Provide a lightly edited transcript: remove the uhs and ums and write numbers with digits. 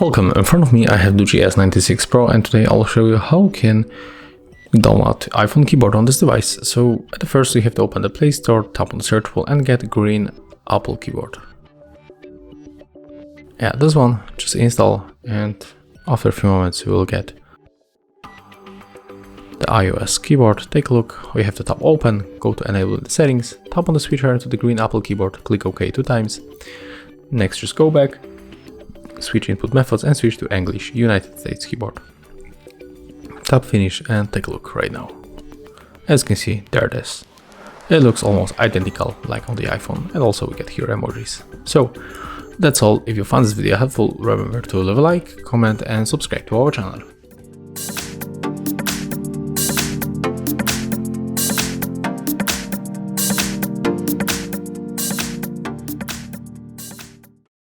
Welcome, in front of me I have DOOGEE S96 Pro, and today I'll show you how you can download iPhone keyboard on this device. So at first you have to open the Play Store, tap on the search bar and get green Apple keyboard. Yeah, this one, just install, and after a few moments you will get the iOS keyboard. Take a look. We have to tap open, go to enable the settings, tap on the switcher to the green Apple keyboard, click OK 2 times. Next just go back, switch input methods and switch to English United States keyboard. Tap finish and take a look right now. As you can see, there it is. It looks almost identical like on the iPhone, and also we get here emojis. So that's all. If you found this video helpful, remember to leave a like, comment and subscribe to our channel.